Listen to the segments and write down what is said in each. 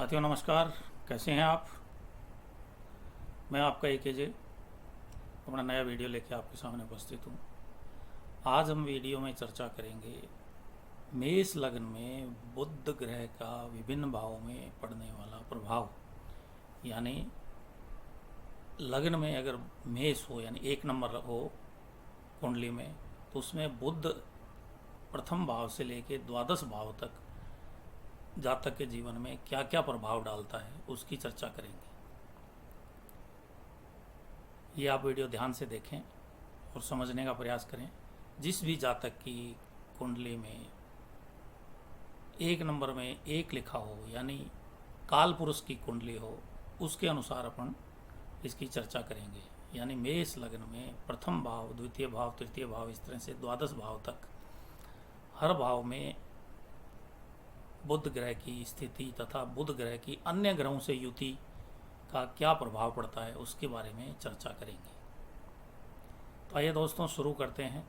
साथियों नमस्कार। कैसे हैं आप? मैं आपका AKJ अपना नया वीडियो लेके आपके सामने उपस्थित हूँ। आज हम वीडियो में चर्चा करेंगे मेष लग्न में बुध ग्रह का विभिन्न भावों में पड़ने वाला प्रभाव। यानी लग्न में अगर मेष हो यानी 1 नंबर हो कुंडली में, तो उसमें बुध प्रथम भाव से लेके द्वादश भाव तक जातक के जीवन में क्या क्या प्रभाव डालता है उसकी चर्चा करेंगे। ये आप वीडियो ध्यान से देखें और समझने का प्रयास करें। जिस भी जातक की कुंडली में 1 नंबर में 1 लिखा हो यानी काल पुरुष की कुंडली हो, उसके अनुसार अपन इसकी चर्चा करेंगे। यानी मेष लग्न में प्रथम भाव, द्वितीय भाव, तृतीय भाव, इस तरह से द्वादश भाव तक हर भाव में बुध ग्रह की स्थिति तथा बुध ग्रह की अन्य ग्रहों से युति का क्या प्रभाव पड़ता है उसके बारे में चर्चा करेंगे। तो आइए दोस्तों शुरू करते हैं।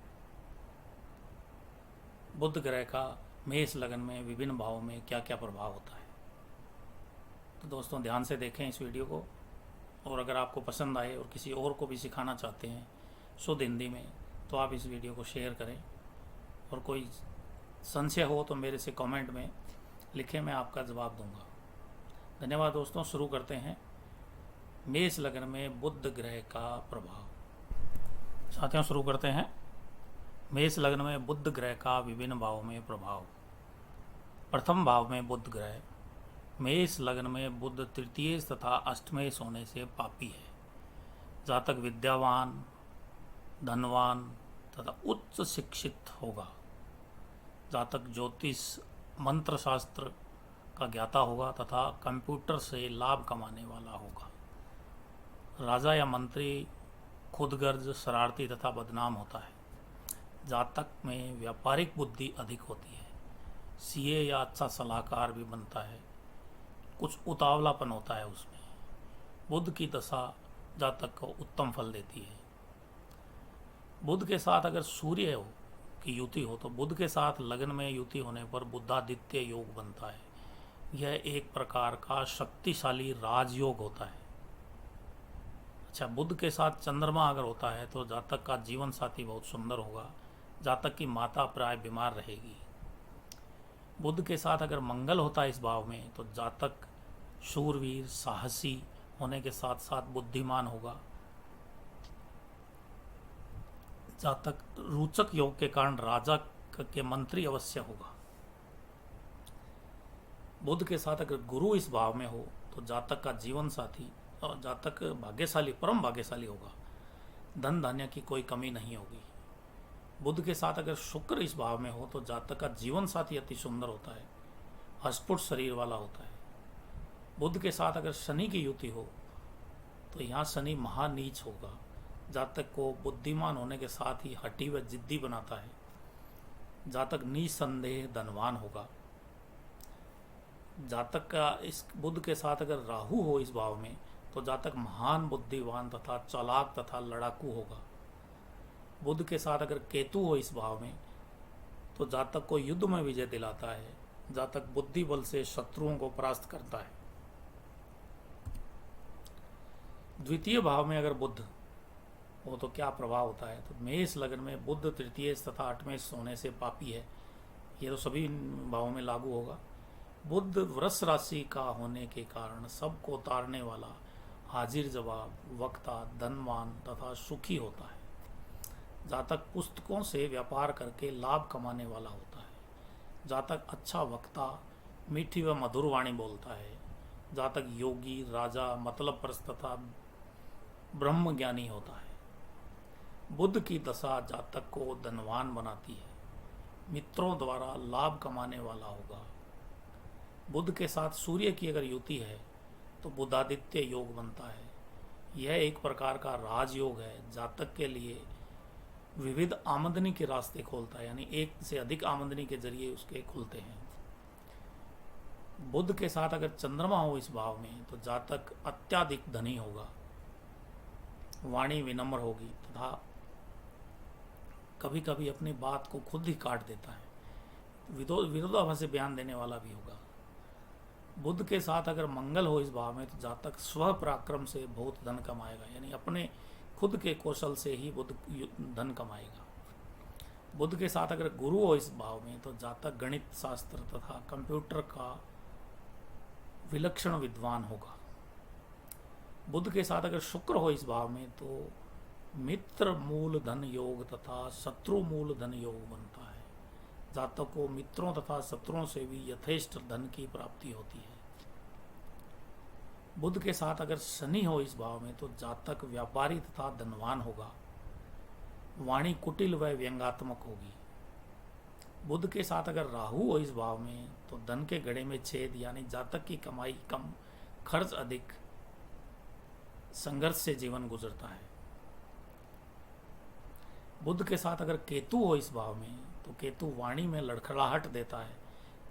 बुध ग्रह का मेष लग्न में विभिन्न भावों में क्या क्या प्रभाव होता है। तो दोस्तों ध्यान से देखें इस वीडियो को, और अगर आपको पसंद आए और किसी और को भी सिखाना चाहते हैं शुद्ध हिंदी में, तो आप इस वीडियो को शेयर करें। और कोई संशय हो तो मेरे से कमेंट में लिखें, मैं आपका जवाब दूंगा। धन्यवाद दोस्तों। शुरू करते हैं मेष लग्न में बुध ग्रह का प्रभाव। साथियों शुरू करते हैं मेष लग्न में बुध ग्रह का विभिन्न भावों में प्रभाव। प्रथम भाव में बुध ग्रह, मेष लग्न में बुध तृतीय तथा अष्टमेय होने से पापी है। जातक विद्यावान, धनवान तथा उच्च शिक्षित होगा। जातक ज्योतिष, मंत्र शास्त्र का ज्ञाता होगा तथा कंप्यूटर से लाभ कमाने वाला होगा। राजा या मंत्री खुदगर्ज, शरारती तथा बदनाम होता है। जातक में व्यापारिक बुद्धि अधिक होती है। सीए या अच्छा सलाहकार भी बनता है। कुछ उतावलापन होता है उसमें। बुध की दशा जातक को उत्तम फल देती है। बुध के साथ अगर सूर्य हो की युति हो, तो बुध के साथ लग्न में युति होने पर बुधादित्य योग बनता है। यह एक प्रकार का शक्तिशाली राजयोग होता है। अच्छा, बुध के साथ चंद्रमा अगर होता है तो जातक का जीवन साथी बहुत सुंदर होगा। जातक की माता प्राय बीमार रहेगी। बुध के साथ अगर मंगल होता है इस भाव में, तो जातक शूरवीर, साहसी होने के साथ साथ बुद्धिमान होगा। जातक रोचक योग के कारण राजा के मंत्री अवश्य होगा। बुध के साथ अगर गुरु इस भाव में हो, तो जातक का जीवन साथी और जातक भाग्यशाली, परम भाग्यशाली होगा। धन धान्य की कोई कमी नहीं होगी। बुध के साथ अगर शुक्र इस भाव में हो, तो जातक का जीवन साथी अति सुंदर होता है, अस्फुट शरीर वाला होता है। बुध के साथ अगर शनि की युति हो, तो यहाँ शनि महानीच होगा। जातक को बुद्धिमान होने के साथ ही हठी व जिद्दी बनाता है। जातक निसंदेह धनवान होगा। जातक का इस बुध के साथ अगर राहु हो इस भाव में, तो जातक महान बुद्धिवान तथा चालाक तथा लड़ाकू होगा। बुध के साथ अगर केतु हो इस भाव में, तो जातक को युद्ध में विजय दिलाता है। जातक बुद्धि बल से शत्रुओं को परास्त करता है। द्वितीय भाव में अगर बुध हो तो क्या प्रभाव होता है। तो मेष लग्न में बुध तृतीय तथा अष्टमेय होने से पापी है। ये तो सभी भावों में लागू होगा। बुध वृष राशि का होने के कारण सबको तारने वाला, हाजिर जवाब, वक्ता, धनवान तथा सुखी होता है। जातक पुस्तकों से व्यापार करके लाभ कमाने वाला होता है। जातक अच्छा वक्ता, मीठी व मधुर वाणी बोलता है। जातक योगी, राजा, मतलब परस्त तथा ब्रह्म ज्ञानी होता है। बुध की दशा जातक को धनवान बनाती है। मित्रों द्वारा लाभ कमाने वाला होगा। बुध के साथ सूर्य की अगर युति है, तो बुधादित्य योग बनता है। यह एक प्रकार का राजयोग है। जातक के लिए विविध आमदनी के रास्ते खोलता है, यानी एक से अधिक आमदनी के जरिए उसके खुलते हैं। बुध के साथ अगर चंद्रमा हो इस भाव में, तो जातक अत्याधिक धनी होगा। वाणी विनम्र होगी तथा कभी कभी अपनी बात को खुद ही काट देता है। विरोधाभासी बयान देने वाला भी होगा। बुध के साथ अगर मंगल हो इस भाव में तो जातक स्व पराक्रम से बहुत धन कमाएगा, यानी अपने खुद के कौशल से ही बुध धन कमाएगा। बुध के साथ अगर गुरु हो इस भाव में तो जातक गणित शास्त्र तथा कंप्यूटर का विलक्षण विद्वान होगा। बुध के साथ अगर शुक्र हो इस भाव में तो मित्र मूल धन योग तथा शत्रु मूल धन योग बनता है। जातक को मित्रों तथा शत्रुओं से भी यथेष्ट धन की प्राप्ति होती है। बुध के साथ अगर शनि हो इस भाव में तो जातक व्यापारी तथा धनवान होगा। वाणी कुटिल व व्यंगात्मक होगी। बुध के साथ अगर राहु हो इस भाव में तो धन के घड़े में छेद, यानी जातक की कमाई कम, खर्च अधिक, संघर्ष से जीवन गुजरता है। बुध के साथ अगर केतु हो इस भाव में तो केतु वाणी में लड़खड़ाहट देता है,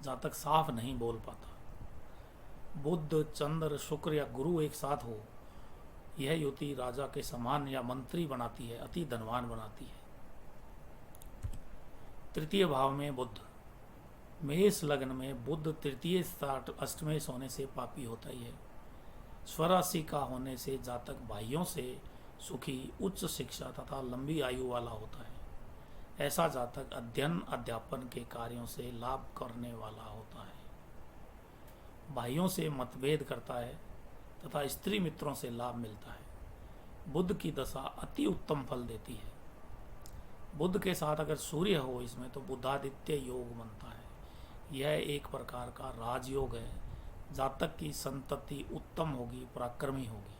जातक साफ नहीं बोल पाता। बुध, चंद्र, शुक्र या गुरु एक साथ हो, यह युति राजा के समान या मंत्री बनाती है, अति धनवान बनाती है। तृतीय भाव में बुध, मेष लग्न में बुध तृतीय अष्टमेश होने से पापी होता ही है। स्वराशि का होने से जातक भाइयों से सुखी, उच्च शिक्षा तथा लंबी आयु वाला होता है। ऐसा जातक अध्ययन अध्यापन के कार्यों से लाभ करने वाला होता है। भाइयों से मतभेद करता है तथा स्त्री मित्रों से लाभ मिलता है। बुध की दशा अति उत्तम फल देती है। बुध के साथ अगर सूर्य हो इसमें तो बुधादित्य योग बनता है। यह एक प्रकार का राजयोग है। जातक की संतति उत्तम होगी, पराक्रमी होगी।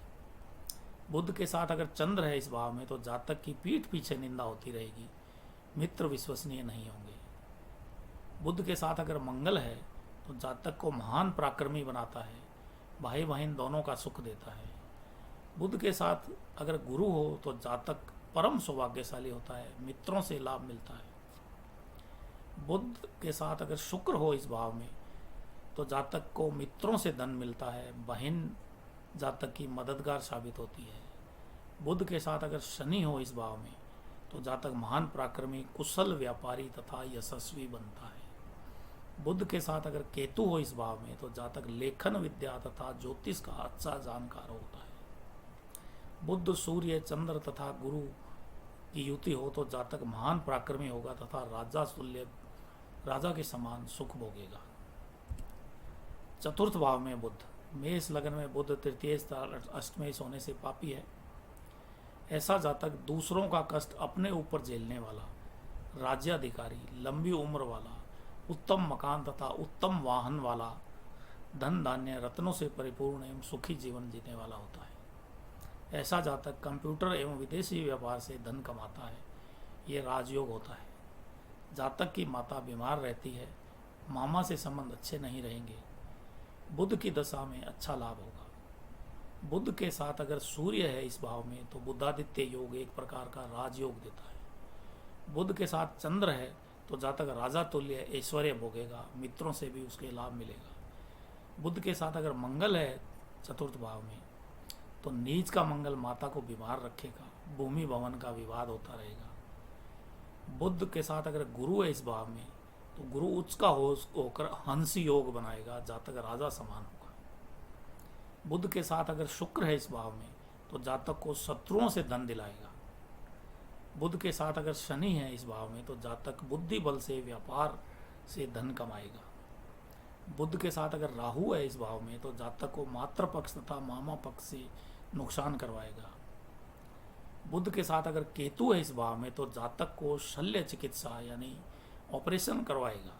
बुध के साथ अगर चंद्र है इस भाव में तो जातक की पीठ पीछे निंदा होती रहेगी, मित्र विश्वसनीय नहीं होंगे। बुध के साथ अगर मंगल है तो जातक को महान पराक्रमी बनाता है, भाई बहन दोनों का सुख देता है। बुध के साथ अगर गुरु हो तो जातक परम सौभाग्यशाली होता है, मित्रों से लाभ मिलता है। बुध के साथ अगर शुक्र हो इस भाव में तो जातक को मित्रों से धन मिलता है, बहन जातक की मददगार साबित होती है। बुध के साथ अगर शनि हो इस भाव में तो जातक महान पराक्रमी, कुशल व्यापारी तथा यशस्वी बनता है। बुध के साथ अगर केतु हो इस भाव में तो जातक लेखन विद्या तथा ज्योतिष का अच्छा जानकार होता है। बुध, सूर्य, चंद्र तथा गुरु की युति हो तो जातक महान पराक्रमी होगा तथा राजा के समान सुख भोगेगा। चतुर्थ भाव में बुध, मेष लग्न में बुध तृतीय अष्टमेश होने से पापी है। ऐसा जातक दूसरों का कष्ट अपने ऊपर झेलने वाला, राज्याधिकारी, लंबी उम्र वाला, उत्तम मकान तथा उत्तम वाहन वाला, धन धान्य रत्नों से परिपूर्ण एवं सुखी जीवन जीने वाला होता है। ऐसा जातक कंप्यूटर एवं विदेशी व्यापार से धन कमाता है। ये राजयोग होता है। जातक की माता बीमार रहती है, मामा से संबंध अच्छे नहीं रहेंगे। बुध की दशा में अच्छा लाभ होगा। बुध के साथ अगर सूर्य है इस भाव में तो बुधादित्य योग एक प्रकार का राजयोग देता है। बुध के साथ चंद्र है तो जातक राजा तुल्य ऐश्वर्य भोगेगा, मित्रों से भी उसके लाभ मिलेगा। बुध के साथ अगर मंगल है चतुर्थ भाव में तो नीच का मंगल माता को बीमार रखेगा, भूमि भवन का विवाद होता रहेगा। बुध के साथ अगर गुरु है इस भाव में तो गुरु उच्च का होकर हंस योग बनाएगा, जातक राजा समान होगा। बुध के साथ अगर शुक्र है इस भाव में तो जातक को शत्रुओं से धन दिलाएगा। बुध के साथ अगर शनि है इस भाव में तो जातक बुद्धि बल से व्यापार से धन कमाएगा। बुध के साथ अगर राहु है इस भाव में तो जातक को मातृ पक्ष तथा मामा पक्ष से नुकसान करवाएगा। बुध के साथ अगर केतु है इस भाव में तो जातक को शल्य चिकित्सा यानी ऑपरेशन करवाएगा।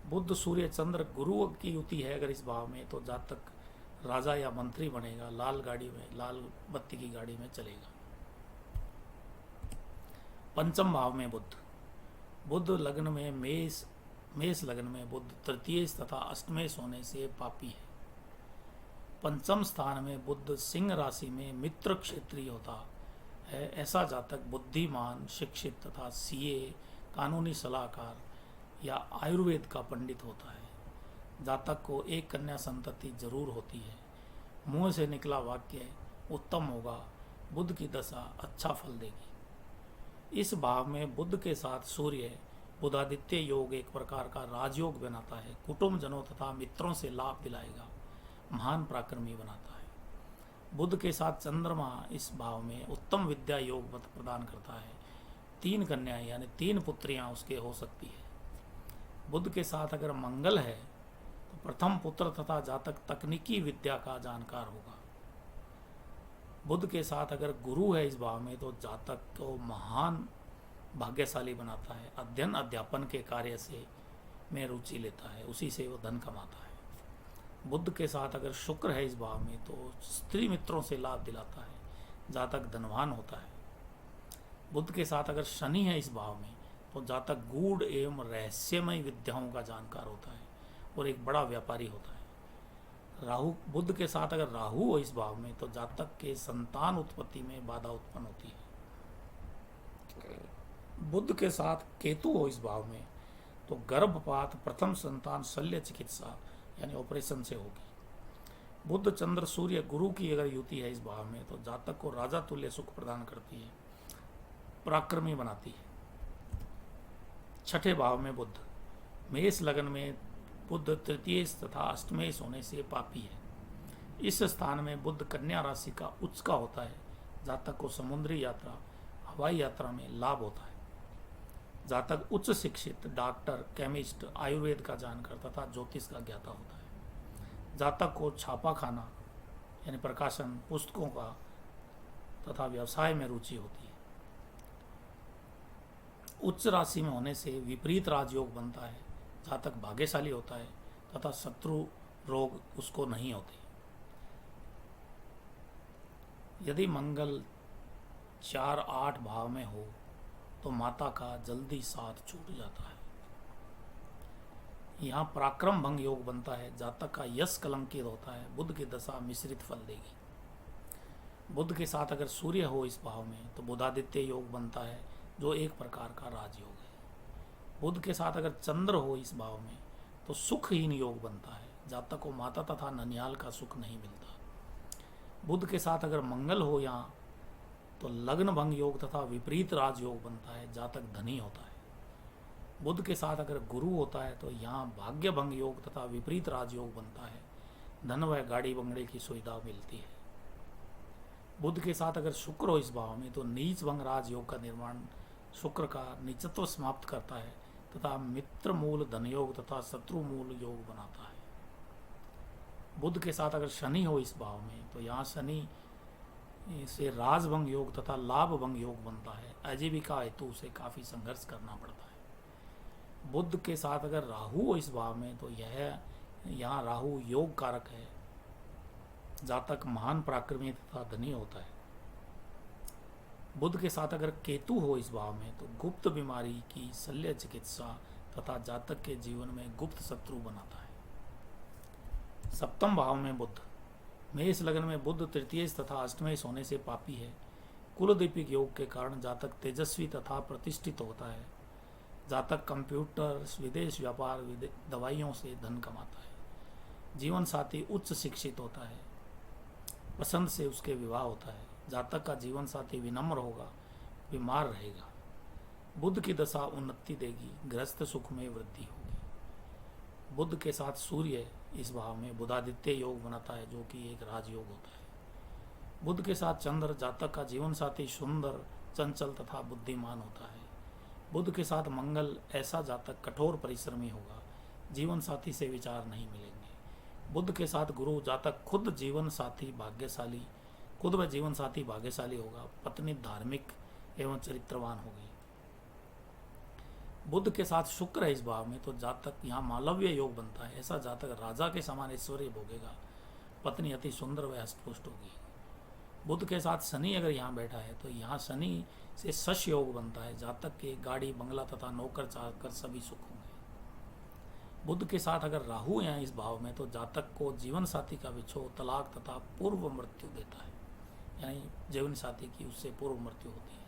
बुध, सूर्य, चंद्र, गुरु की युति है अगर इस भाव में तो जातक राजा या मंत्री बनेगा, लाल बत्ती की गाड़ी में चलेगा। पंचम भाव में बुध लग्न में मेष लग्न में बुध तृतीय तथा अष्टमेश होने से पापी है। पंचम स्थान में बुध सिंह राशि में मित्र क्षेत्रीय होता है। ऐसा जातक बुद्धिमान, शिक्षित तथा सीए, कानूनी सलाहकार या आयुर्वेद का पंडित होता है। जातक को एक कन्या संतति जरूर होती है। मुंह से निकला वाक्य उत्तम होगा। बुध की दशा अच्छा फल देगी। इस भाव में बुध के साथ सूर्य बुधादित्य योग एक प्रकार का राजयोग बनाता है, कुटुंब जनों तथा मित्रों से लाभ दिलाएगा, महान पराक्रमी बनाता है। बुध के साथ चंद्रमा इस भाव में उत्तम विद्या योग प्रदान करता है, 3 कन्याएं यानी 3 पुत्रियां उसके हो सकती है। बुध के साथ अगर मंगल है तो प्रथम पुत्र तथा जातक तकनीकी विद्या का जानकार होगा। बुध के साथ अगर गुरु है इस भाव में तो जातक को महान भाग्यशाली बनाता है, अध्ययन अध्यापन के कार्य से में रुचि लेता है, उसी से वो धन कमाता है। बुध के साथ अगर शुक्र है इस भाव में तो स्त्री मित्रों से लाभ दिलाता है, जातक धनवान होता है। बुध के साथ अगर शनि है इस भाव में तो जातक गूढ़ एवं रहस्यमय विद्याओं का जानकार होता है और एक बड़ा व्यापारी होता है। राहु बुध के साथ अगर राहु हो इस भाव में तो जातक के संतान उत्पत्ति में बाधा उत्पन्न होती है। बुध के साथ केतु हो इस भाव में तो गर्भपात, प्रथम संतान, शल्य चिकित्सा यानी ऑपरेशन से होगी। बुध चंद्र सूर्य गुरु की अगर युति है इस भाव में तो जातक को राजा तुल्य सुख प्रदान करती है, पराक्रमी बनाती है। 6ठे भाव में बुध, मेष लगन में बुध तृतीय तथा अष्टमेश होने से पापी है। इस स्थान में बुध कन्या राशि का उच्च का होता है, जातक को समुद्री यात्रा, हवाई यात्रा में लाभ होता है। जातक उच्च शिक्षित, डॉक्टर, केमिस्ट, आयुर्वेद का जानकर तथा ज्योतिष का ज्ञाता होता है। जातक को छापा खाना यानी प्रकाशन, पुस्तकों का तथा व्यवसाय में रुचि होती है। उच्च राशि में होने से विपरीत राजयोग बनता है, जातक भाग्यशाली होता है तथा शत्रु रोग उसको नहीं होते। यदि मंगल 4-8 भाव में हो तो माता का जल्दी साथ छूट जाता है। यहाँ पराक्रम भंग योग बनता है, जातक का यश कलंकित होता है, बुध की दशा मिश्रित फल देगी। बुध के साथ अगर सूर्य हो इस भाव में तो बुधादित्य योग बनता है, जो एक प्रकार का राजयोग है। बुध के साथ अगर चंद्र हो इस भाव में तो सुखहीन योग बनता है, जातक को माता तथा ननिहाल का सुख नहीं मिलता। बुध के साथ अगर मंगल हो यहाँ तो लग्न भंग योग तथा विपरीत राजयोग बनता है, जातक धनी होता है। बुध के साथ अगर गुरु होता है तो यहाँ भाग्य भंग योग तथा विपरीत राजयोग बनता है, धन व गाड़ी बंगड़े की सुविधा मिलती है। बुध के साथ अगर शुक्र हो इस भाव में तो नीच भंग राजयोग का निर्माण शुक्र का नीचत्व समाप्त करता है तथा मित्र मूल धन योग तथा शत्रु मूल योग बनाता है। बुध के साथ अगर शनि हो इस भाव में तो यहाँ शनि से राजभंग योग तथा लाभ भंग योग बनता है, आजीविका हेतु उसे काफी संघर्ष करना पड़ता है। बुध के साथ अगर राहु हो इस भाव में तो यह यहाँ राहु योग कारक है, जातक महान पराक्रमी तथा धनी होता है। बुध के साथ अगर केतु हो इस भाव में तो गुप्त बीमारी की शल्य चिकित्सा तथा जातक के जीवन में गुप्त शत्रु बनाता है। 7म भाव में बुध, मेष लगन में बुध तृतीय तथा अष्टमेश होने से पापी है। कुलदीपिक योग के कारण जातक तेजस्वी तथा प्रतिष्ठित होता है। जातक कंप्यूटर, विदेश व्यापार, दवाइयों से धन कमाता है। जीवन साथी उच्च शिक्षित होता है, पसंद से उसके विवाह होता है। जातक का जीवन साथी विनम्र होगा, बीमार रहेगा। बुध की दशा उन्नति देगी, गृहस्थ सुख में वृद्धि होगी। बुध के साथ सूर्य इस भाव में बुधादित्य योग बनाता है, जो कि एक राजयोग होता है। बुध के साथ चंद्र, जातक का जीवन साथी सुंदर, चंचल तथा बुद्धिमान होता है। बुध के साथ मंगल, ऐसा जातक कठोर परिश्रमी होगा, जीवन साथी से विचार नहीं मिलेंगे। बुध के साथ गुरु, जातक खुद व जीवन साथी भाग्यशाली होगा, पत्नी धार्मिक एवं चरित्रवान होगी। बुध के साथ शुक्र है इस भाव में तो जातक यहाँ मालव्य योग बनता है, ऐसा जातक राजा के समान ऐश्वर्य भोगेगा, पत्नी अति सुंदर व हष्टपुष्ट होगी। बुध के साथ शनि अगर यहाँ बैठा है तो यहाँ शनि से शश योग बनता है, जातक के गाड़ी बंगला तथा नौकर चाकर सभी सुख होंगे। बुध के साथ अगर राहु यहाँ इस भाव में तो जातक को जीवन साथी का विछोह, तलाक तथा पूर्व मृत्यु देता है, यानी जीवन साथी की उससे पूर्व मृत्यु होती है।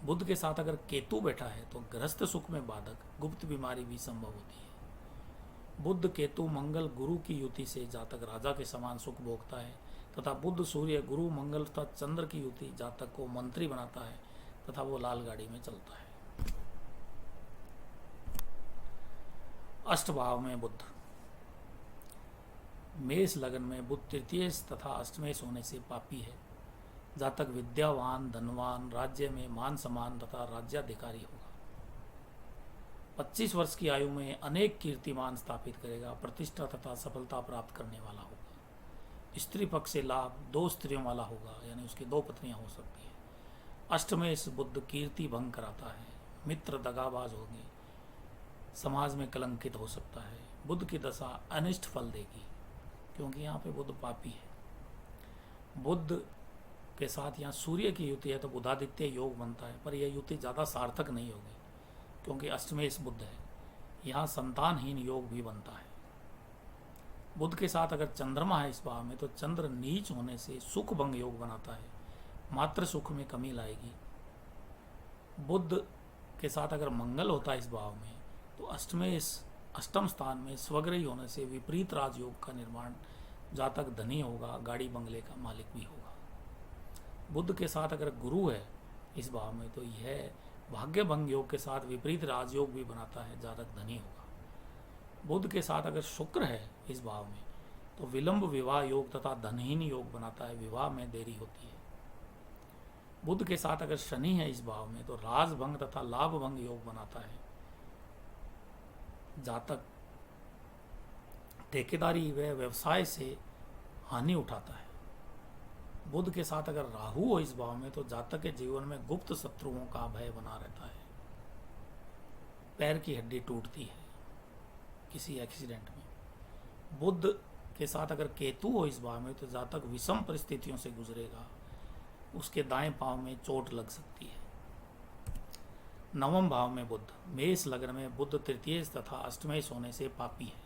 बुध के साथ अगर केतु बैठा है तो गृहस्थ सुख में बाधक, गुप्त बीमारी भी संभव होती है। बुध, केतु, मंगल, गुरु की युति से जातक राजा के समान सुख भोगता है तथा बुध, सूर्य, गुरु, मंगल तथा चंद्र की युति जातक को मंत्री बनाता है तथा वो लाल गाड़ी में चलता है। अष्ट भाव में बुध। मेष लगन में बुध तृतीयेश तथा अष्टमेश होने से पापी है। जातक विद्यावान, धनवान, राज्य में मान सम्मान तथा राज्याधिकारी होगा। 25 वर्ष की आयु में अनेक कीर्तिमान स्थापित करेगा। प्रतिष्ठा तथा सफलता प्राप्त करने वाला होगा। स्त्री पक्ष से लाभ, 2 स्त्रियों वाला होगा, यानी उसकी 2 पत्नियां हो सकती हैं। अष्टमेश बुध कीर्ति भंग कराता है। मित्र दगाबाज होंगे। समाज में कलंकित हो सकता है। बुध की दशा अनिष्ट फल देगी, क्योंकि यहाँ पे बुध पापी है। बुध के साथ यहाँ सूर्य की युति है तो बुधादित्य योग बनता है, पर यह युति ज़्यादा सार्थक नहीं होगी, क्योंकि अष्टमेश बुध है। यहाँ संतानहीन योग भी बनता है। बुध के साथ अगर चंद्रमा है इस भाव में तो चंद्र नीच होने से सुख भंग योग बनाता है, मात्र सुख में कमी लाएगी। बुध के साथ अगर मंगल होता है इस भाव में तो अष्टम स्थान में स्वग्रही होने से विपरीत राजयोग का निर्माण, जातक धनी होगा, गाड़ी बंगले का मालिक भी होगा। बुध के साथ अगर गुरु है इस भाव में तो यह भाग्य भंग योग के साथ विपरीत राजयोग भी बनाता है, जातक धनी होगा। बुध के साथ अगर शुक्र है इस भाव में तो विलंब विवाह योग तथा धनहीन योग बनाता है, विवाह में देरी होती है। बुध के साथ अगर शनि है इस भाव में तो राजभंग तथा लाभ भंग योग बनाता है। जातक ठेकेदारी व व्यवसाय से हानि उठाता है। बुध के साथ अगर राहु हो इस भाव में तो जातक के जीवन में गुप्त शत्रुओं का भय बना रहता है। पैर की हड्डी टूटती है किसी एक्सीडेंट में। बुध के साथ अगर केतु हो इस भाव में तो जातक विषम परिस्थितियों से गुजरेगा। उसके दाएं पांव में चोट लग सकती है। नवम भाव में बुध। मेष लग्न में बुध तृतीयेश तथा अष्टमेश होने से पापी है।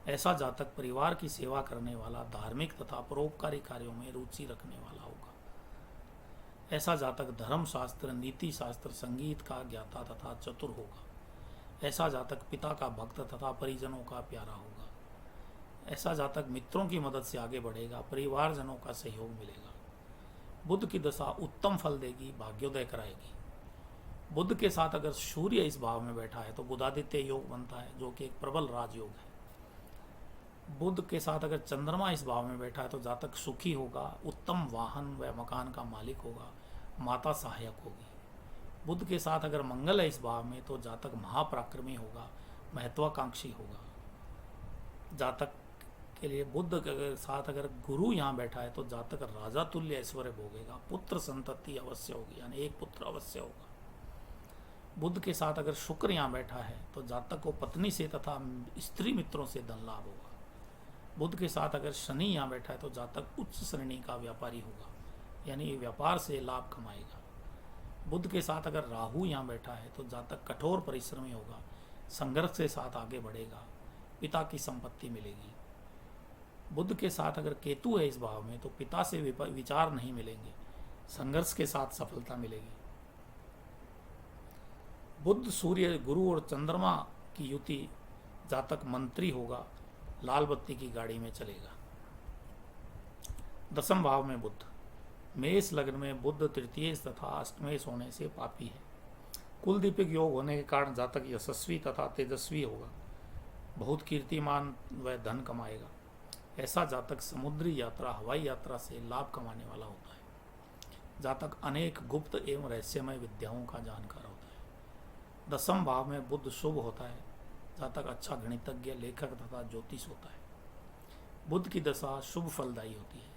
ऐसा जातक परिवार की सेवा करने वाला, धार्मिक तथा परोपकारी कार्यों में रुचि रखने वाला होगा। ऐसा जातक धर्मशास्त्र, नीति शास्त्र, संगीत का ज्ञाता तथा चतुर होगा। ऐसा जातक पिता का भक्त तथा परिजनों का प्यारा होगा। ऐसा जातक मित्रों की मदद से आगे बढ़ेगा, परिवारजनों का सहयोग मिलेगा। बुध की दशा उत्तम फल देगी, भाग्योदय कराएगी। बुध के साथ अगर सूर्य इस भाव में बैठा है तो बुधादित्य योग बनता है, जो कि एक प्रबल राजयोग है। बुध के साथ अगर चंद्रमा इस भाव में बैठा है तो जातक सुखी होगा, उत्तम वाहन व मकान का मालिक होगा, माता सहायक होगी। बुध के साथ अगर मंगल है इस भाव में तो जातक महापराक्रमी होगा, महत्वाकांक्षी होगा। जातक के लिए बुध के साथ अगर गुरु यहाँ बैठा है तो जातक राजा तुल्य ऐश्वर्य भोगेगा, पुत्र संतति अवश्य होगी, यानी एक पुत्र अवश्य होगा। बुध के साथ अगर शुक्र यहाँ बैठा है तो जातक को पत्नी से तथा स्त्री मित्रों से धन लाभ होगा। बुध के साथ अगर शनि यहाँ बैठा है तो जातक उच्च श्रेणी का व्यापारी होगा, यानी व्यापार से लाभ कमाएगा। बुध के साथ अगर राहु यहाँ बैठा है तो जातक कठोर परिश्रमी होगा, संघर्ष के साथ आगे बढ़ेगा, पिता की संपत्ति मिलेगी। बुध के साथ अगर केतु है इस भाव में तो पिता से विचार नहीं मिलेंगे, संघर्ष के साथ सफलता मिलेगी। बुध, सूर्य, गुरु और चंद्रमा की युति, जातक मंत्री होगा, लाल बत्ती की गाड़ी में चलेगा। दसम भाव में बुध। मेष लग्न में बुध तृतीयेश तथा अष्टमेश होने से पापी है। कुलदीपक योग होने के कारण जातक यशस्वी तथा तेजस्वी होगा, बहुत कीर्तिमान व धन कमाएगा। ऐसा जातक समुद्री यात्रा, हवाई यात्रा से लाभ कमाने वाला होता है। जातक अनेक गुप्त एवं रहस्यमय विद्याओं का जानकार होता है। दसम भाव में बुध शुभ होता है। जातक अच्छा गणितज्ञ, लेखक तथा ज्योतिष होता है। बुध की दशा शुभ फलदायी होती है।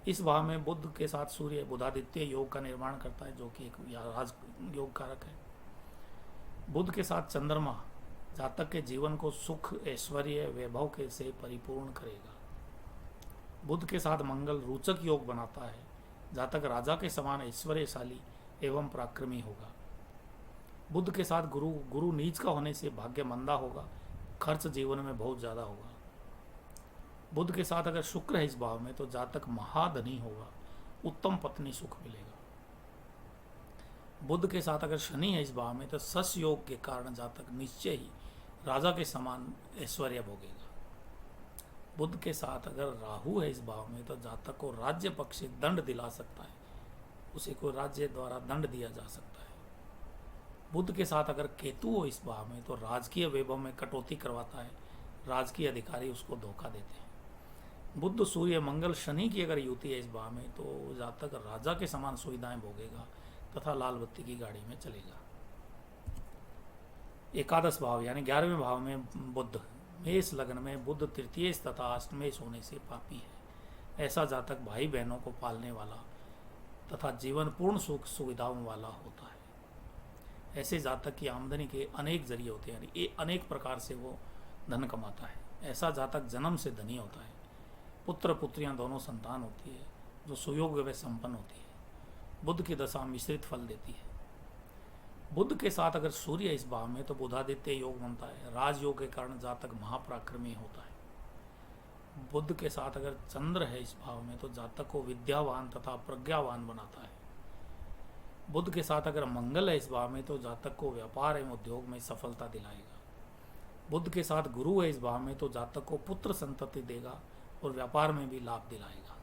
इस भाव में बुध के साथ सूर्य बुधादित्य योग का निर्माण करता है, जो कि एक राज योग कारक है। बुध के साथ चंद्रमा जातक के जीवन को सुख, ऐश्वर्य, वैभव के से परिपूर्ण करेगा। बुध के साथ मंगल रोचक योग बनाता है। जातक राजा के समान ऐश्वर्यशाली एवं पराक्रमी होगा। बुध के साथ गुरु नीच का होने से भाग्य मंदा होगा, खर्च जीवन में बहुत ज़्यादा होगा। बुध के साथ अगर शुक्र है इस भाव में तो जातक महाधनी होगा, उत्तम पत्नी सुख मिलेगा। बुध के साथ अगर शनि है इस भाव में तो सस योग के कारण जातक निश्चय ही राजा के समान ऐश्वर्य भोगेगा। बुध के साथ अगर राहु है इस भाव में तो जातक को राज्य पक्ष से दंड दिला सकता है, उसे को राज्य द्वारा दंड दिया जा सकता है। बुध के साथ अगर केतु हो इस भाव में तो राजकीय वैभव में कटौती करवाता है, राजकीय अधिकारी उसको धोखा देते हैं। बुध सूर्य मंगल शनि की अगर युति है इस भाव में तो जातक राजा के समान सुविधाएं भोगेगा तथा लाल बत्ती की गाड़ी में चलेगा। एकादश भाव यानी 11वें भाव में बुध, मेष लग्न में बुध तृतीय तथा अष्टमेश होने से पापी है। ऐसा जातक भाई बहनों को पालने वाला तथा जीवन पूर्ण सुख सुविधाओं वाला होता है। ऐसे जातक की आमदनी के अनेक जरिए होते हैं, यानी अनेक प्रकार से वो धन कमाता है। ऐसा जातक जन्म से धनी होता है। पुत्र पुत्रियां दोनों संतान होती है जो सुयोग्य व संपन्न होती है। बुध की दशा मिश्रित फल देती है। बुध के साथ अगर सूर्य इस भाव में तो बुधादित्य योग बनता है। राजयोग के कारण जातक महापराक्रमी होता है। बुध के साथ अगर चंद्र है इस भाव में तो जातक को विद्यावान तथा प्रज्ञावान बनाता है। बुध के साथ अगर मंगल है इस भाव में तो जातक को व्यापार एवं उद्योग में सफलता दिलाएगा। बुध के साथ गुरु है इस भाव में तो जातक को पुत्र संतति देगा और व्यापार में भी लाभ दिलाएगा।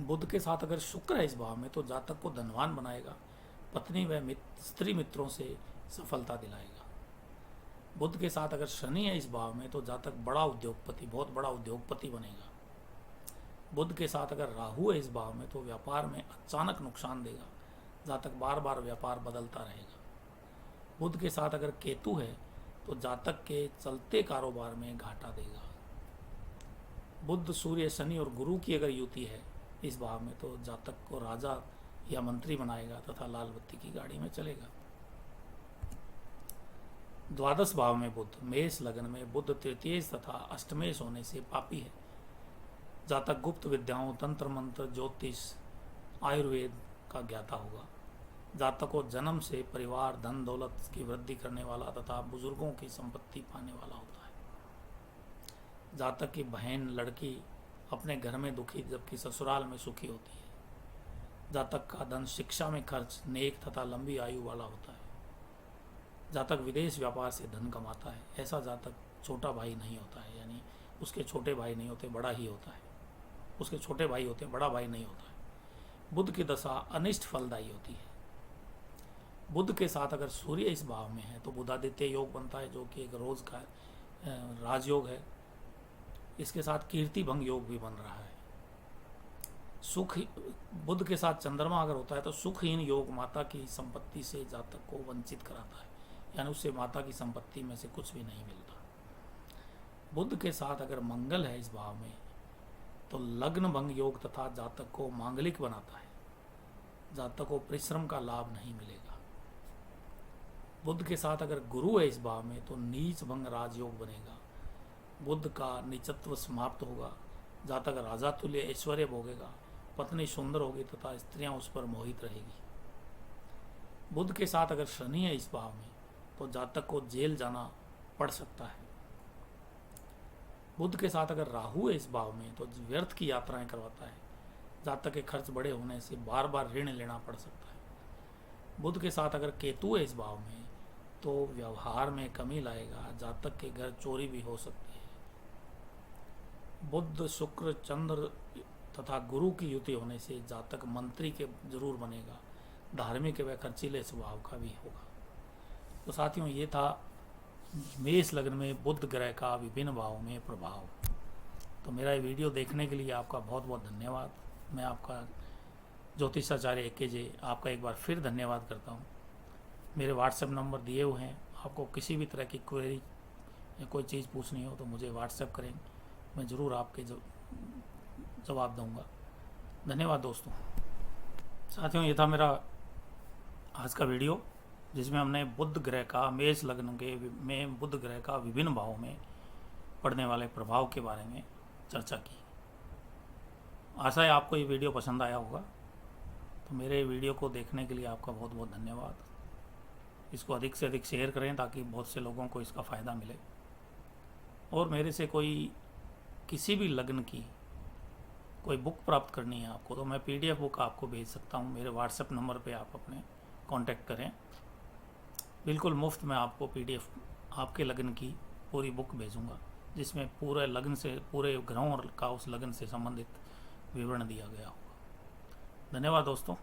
बुध के साथ अगर शुक्र है इस भाव में तो जातक को धनवान बनाएगा, पत्नी व स्त्री मित्रों से सफलता दिलाएगा। बुध के साथ अगर शनि है इस भाव में तो जातक बड़ा उद्योगपति, बहुत बड़ा उद्योगपति बनेगा। बुध के साथ अगर राहु है इस भाव में तो व्यापार में अचानक नुकसान देगा, जातक बार बार व्यापार बदलता रहेगा। बुध के साथ अगर केतु है तो जातक के चलते कारोबार में घाटा देगा। बुध सूर्य शनि और गुरु की अगर युति है इस भाव में तो जातक को राजा या मंत्री बनाएगा तथा लाल बत्ती की गाड़ी में चलेगा। द्वादश भाव में बुध, मेष लग्न में बुध तृतीय तथा अष्टमेश होने से पापी है। जातक गुप्त विद्याओं, तंत्र मंत्र, ज्योतिष, आयुर्वेद का ज्ञाता होगा। जातक को जन्म से परिवार, धन दौलत की वृद्धि करने वाला तथा बुजुर्गों की संपत्ति पाने वाला होता है। जातक की बहन लड़की अपने घर में दुखी जबकि ससुराल में सुखी होती है। जातक का धन शिक्षा में खर्च नेक तथा लंबी आयु वाला होता है। जातक विदेश व्यापार से धन कमाता है। ऐसा जातक छोटा भाई नहीं होता है, यानी उसके छोटे भाई नहीं होते, बड़ा ही होता है। उसके छोटे भाई होते हैं, बड़ा भाई नहीं होता है। बुध की दशा अनिष्ट फलदायी होती है। बुध के साथ अगर सूर्य इस भाव में है तो बुधादित्य योग बनता है जो कि एक रोज का राजयोग है। इसके साथ कीर्ति भंग योग भी बन रहा है। सुख, बुध के साथ चंद्रमा अगर होता है तो सुखहीन योग माता की संपत्ति से जातक को वंचित कराता है, यानी उससे माता की संपत्ति में से कुछ भी नहीं मिलता। बुध के साथ अगर मंगल है इस भाव में तो लग्न भंग योग तथा जातक को मांगलिक बनाता है। जातक को परिश्रम का लाभ नहीं मिलेगा। बुध के साथ अगर गुरु है इस भाव में तो नीच भंग राजयोग बनेगा। बुध का नीचत्व समाप्त होगा। जातक राजा तुल्य ऐश्वर्य भोगेगा। पत्नी सुंदर होगी तथा स्त्रियां उस पर मोहित रहेगी। बुध के साथ अगर शनि है इस भाव में तो जातक को जेल जाना पड़ सकता है। बुध के साथ अगर राहु है इस भाव में तो व्यर्थ की यात्राएं करवाता है। जातक के खर्च बड़े होने से बार बार ऋण लेना पड़ सकता है। बुध के साथ अगर केतु है इस भाव में तो व्यवहार में कमी लाएगा। जातक के घर चोरी भी हो सकती है। बुध शुक्र चंद्र तथा गुरु की युति होने से जातक मंत्री के जरूर बनेगा। धार्मिक व खर्चीले स्वभाव का भी होगा। तो साथियों, ये था मेष लग्न में बुध ग्रह का विभिन्न भावों में प्रभाव। तो मेरा ये वीडियो देखने के लिए आपका बहुत बहुत धन्यवाद। मैं आपका ज्योतिषाचार्य AKJ आपका एक बार फिर धन्यवाद करता हूँ। मेरे व्हाट्सएप नंबर दिए हुए हैं। आपको किसी भी तरह की क्वेरी या कोई चीज़ पूछनी हो तो मुझे व्हाट्सएप करें, मैं ज़रूर आपके जवाब दूंगा। धन्यवाद दोस्तों। साथियों, ये था मेरा आज का वीडियो जिसमें हमने बुध ग्रह का मेष लग्न के में बुध ग्रह का विभिन्न भावों में पड़ने वाले प्रभाव के बारे में चर्चा की। आशा है आपको ये वीडियो पसंद आया होगा। तो मेरे वीडियो को देखने के लिए आपका बहुत बहुत धन्यवाद। इसको अधिक से अधिक शेयर करें ताकि बहुत से लोगों को इसका फ़ायदा मिले। और मेरे से कोई किसी भी लग्न की कोई बुक प्राप्त करनी है आपको तो मैं PDF बुक आपको भेज सकता हूँ। मेरे व्हाट्सएप नंबर पे आप अपने कांटेक्ट करें। बिल्कुल मुफ्त में आपको PDF आपके लग्न की पूरी बुक भेजूँगा जिसमें पूरे लग्न से, पूरे ग्रहों का उस लग्न से संबंधित विवरण दिया गया होगा। धन्यवाद दोस्तों।